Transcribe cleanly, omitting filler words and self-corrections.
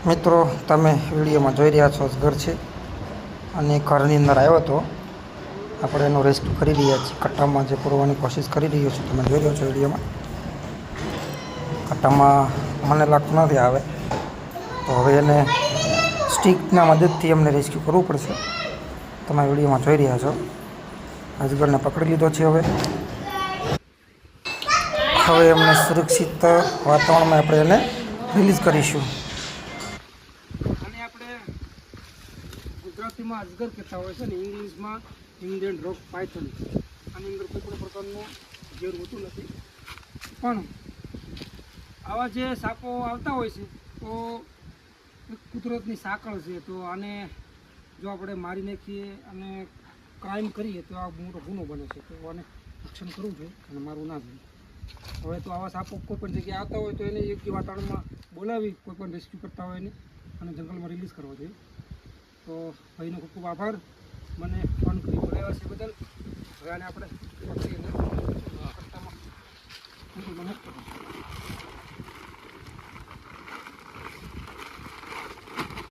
મિત્રો તમે વિડીયોમાં જોઈ રહ્યા છો ઘર છે અને ઘરની અંદર આવ્યો હતો આપણે એનો રેસ્ક્યુ કરી રહ્યા છીએ કટ્ટામાં જે પૂરવાની કોશિશ કરી રહ્યો છું તમે જોઈ રહ્યો છો વિડીયોમાં કટ્ટામાં મને લાગતું નથી આવે તો હવે એને સ્ટીકના મદદથી અમને રેસ્ક્યુ કરવું પડશે તમે વિડીયોમાં જોઈ રહ્યા છો અજગરને પકડી લીધો છે હવે અમને સુરક્ષિત વાતાવરણમાં આપણે એને રિલીઝ કરીશું ગુજરાતીમાં અજગર કહેતા હોય છે ને ઇંગ્લિશમાં ઇન્ડિયન રોક પાયથન આની અંદર કોઈ પણ પ્રકારનું ઝેર હોતું નથી પણ આવા જે સાપો આવતા હોય છે તો એક કુદરતની સાંકળ છે તો આને જો આપણે મારી નાખીએ અને ક્રાઇમ કરીએ તો આ મોટો ગુનો બને છે તો આને રક્ષણ કરવું જોઈએ અને મારવું ના જોઈએ હવે તો આવા સાપો કોઈ પણ જગ્યાએ આવતા હોય તો એને યોગ્ય વાતાવરણમાં બોલાવી કોઈ પણ રેસ્ક્યુ કરતા હોય એને અને જંગલમાં રિલીઝ કરવા જોઈએ તો ભાઈનો ખૂબ ખૂબ આભાર મને ફોન કરી બોલાવ્યા છે બદલ હવે આને આપણે